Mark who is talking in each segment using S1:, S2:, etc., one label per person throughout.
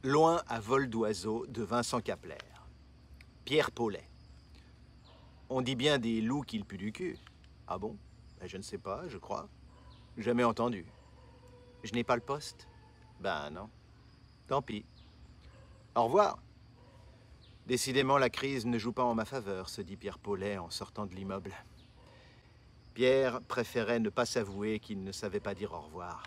S1: Loin à vol d'oiseau de Vincent Capler. Pierre Paulet. On dit bien des loups qu'ils puent du cul. Ah bon? Ben, je ne sais pas, je crois. Jamais entendu. Je n'ai pas le poste? Ben non. Tant pis. Au revoir. Décidément, la crise ne joue pas en ma faveur, se dit Pierre Paulet en sortant de l'immeuble. Pierre préférait ne pas s'avouer qu'il ne savait pas dire au revoir.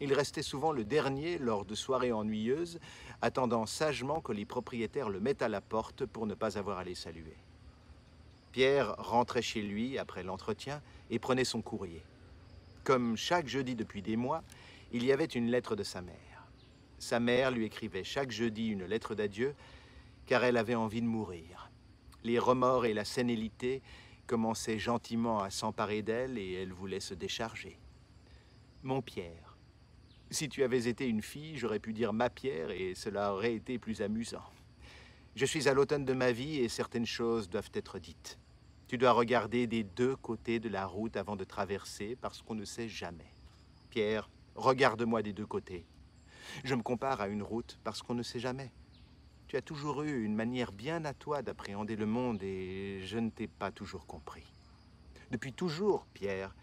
S1: Il restait souvent le dernier lors de soirées ennuyeuses, attendant sagement que les propriétaires le mettent à la porte pour ne pas avoir à les saluer. Pierre rentrait chez lui après l'entretien et prenait son courrier. Comme chaque jeudi depuis des mois, il y avait une lettre de sa mère. Sa mère lui écrivait chaque jeudi une lettre d'adieu, car elle avait envie de mourir. Les remords et la sénilité commençaient gentiment à s'emparer d'elle et elle voulait se décharger. Mon Pierre, si tu avais été une fille, j'aurais pu dire ma Pierre et cela aurait été plus amusant. Je suis à l'automne de ma vie et certaines choses doivent être dites. Tu dois regarder des deux côtés de la route avant de traverser parce qu'on ne sait jamais. Pierre, regarde-moi des deux côtés. Je me compare à une route parce qu'on ne sait jamais. Tu as toujours eu une manière bien à toi d'appréhender le monde et je ne t'ai pas toujours compris. Depuis toujours, Pierre,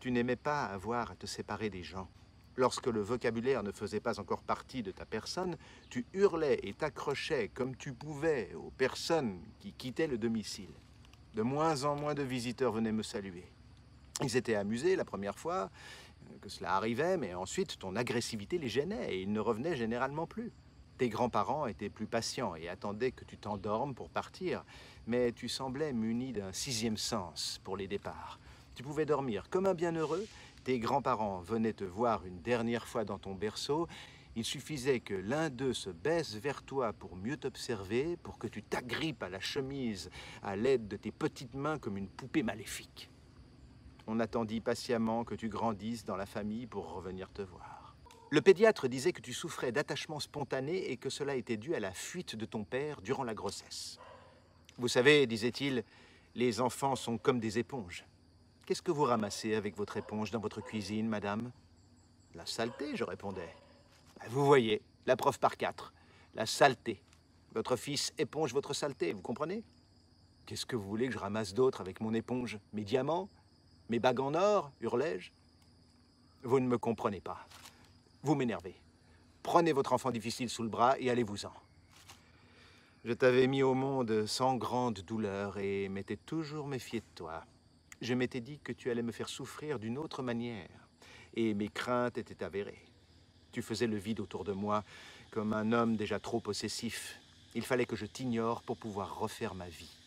S1: tu n'aimais pas avoir à te séparer des gens. Lorsque le vocabulaire ne faisait pas encore partie de ta personne, tu hurlais et t'accrochais comme tu pouvais aux personnes qui quittaient le domicile. De moins en moins de visiteurs venaient me saluer. Ils étaient amusés la première fois que cela arrivait, mais ensuite ton agressivité les gênait et ils ne revenaient généralement plus. Tes grands-parents étaient plus patients et attendaient que tu t'endormes pour partir, mais tu semblais muni d'un sixième sens pour les départs. Tu pouvais dormir comme un bienheureux, tes grands-parents venaient te voir une dernière fois dans ton berceau, il suffisait que l'un d'eux se baisse vers toi pour mieux t'observer, pour que tu t'agrippes à la chemise à l'aide de tes petites mains comme une poupée maléfique. On attendit patiemment que tu grandisses dans la famille pour revenir te voir. Le pédiatre disait que tu souffrais d'attachement spontané et que cela était dû à la fuite de ton père durant la grossesse. Vous savez, disait-il, les enfants sont comme des éponges. Qu'est-ce que vous ramassez avec votre éponge dans votre cuisine, madame? La saleté, je répondais. Vous voyez, la preuve par 4. La saleté. Votre fils éponge votre saleté, vous comprenez? Qu'est-ce que vous voulez que je ramasse d'autre avec mon éponge? Mes diamants? Mes bagues en or? Hurlai-je. Vous ne me comprenez pas. Vous m'énervez. Prenez votre enfant difficile sous le bras et allez-vous-en. Je t'avais mis au monde sans grande douleur et m'étais toujours méfié de toi. Je m'étais dit que tu allais me faire souffrir d'une autre manière. Et mes craintes étaient avérées. Tu faisais le vide autour de moi comme un homme déjà trop possessif. Il fallait que je t'ignore pour pouvoir refaire ma vie.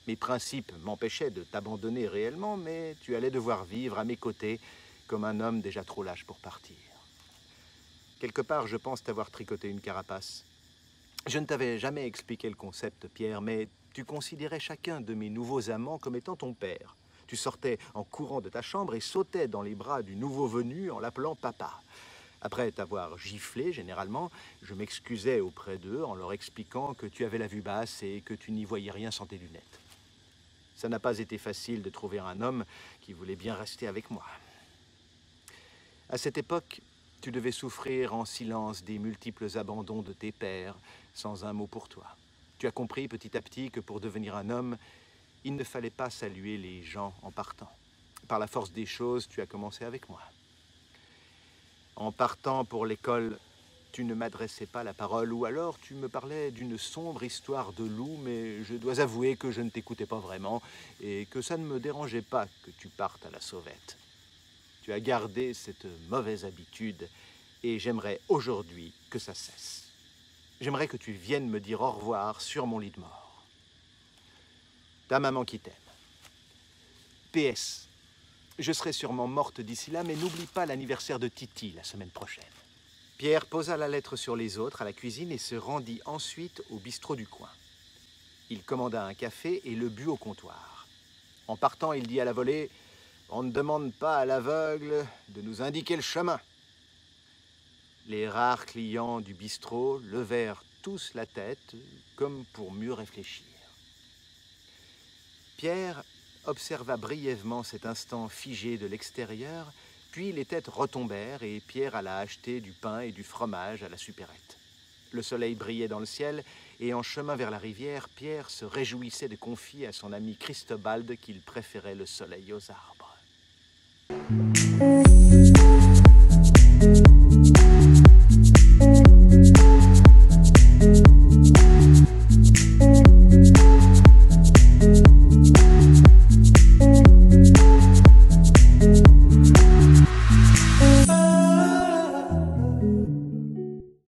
S1: Mes principes m'empêchaient de t'abandonner réellement, mais tu allais devoir vivre à mes côtés comme un homme déjà trop lâche pour partir. Quelque part, je pense t'avoir tricoté une carapace. Je ne t'avais jamais expliqué le concept, Pierre, mais tu considérais chacun de mes nouveaux amants comme étant ton père. Tu sortais en courant de ta chambre et sautais dans les bras du nouveau venu en l'appelant papa. Après t'avoir giflé, généralement, je m'excusais auprès d'eux en leur expliquant que tu avais la vue basse et que tu n'y voyais rien sans tes lunettes. Ça n'a pas été facile de trouver un homme qui voulait bien rester avec moi. À cette époque, tu devais souffrir en silence des multiples abandons de tes pères, sans un mot pour toi. Tu as compris petit à petit que pour devenir un homme, il ne fallait pas saluer les gens en partant. Par la force des choses, tu as commencé avec moi. En partant pour l'école, tu ne m'adressais pas la parole, ou alors tu me parlais d'une sombre histoire de loup, mais je dois avouer que je ne t'écoutais pas vraiment, et que ça ne me dérangeait pas que tu partes à la sauvette. Tu as gardé cette mauvaise habitude, et j'aimerais aujourd'hui que ça cesse. J'aimerais que tu viennes me dire au revoir sur mon lit de mort. Ta maman qui t'aime. PS. Je serai sûrement morte d'ici là, mais n'oublie pas l'anniversaire de Titi la semaine prochaine. Pierre posa la lettre sur les autres à la cuisine et se rendit ensuite au bistrot du coin. Il commanda un café et le but au comptoir. En partant, il dit à la volée « On ne demande pas à l'aveugle de nous indiquer le chemin ». Les rares clients du bistrot levèrent tous la tête, comme pour mieux réfléchir. Pierre observa brièvement cet instant figé de l'extérieur, puis les têtes retombèrent et Pierre alla acheter du pain et du fromage à la supérette. Le soleil brillait dans le ciel, et en chemin vers la rivière, Pierre se réjouissait de confier à son ami Christobald qu'il préférait le soleil aux arbres.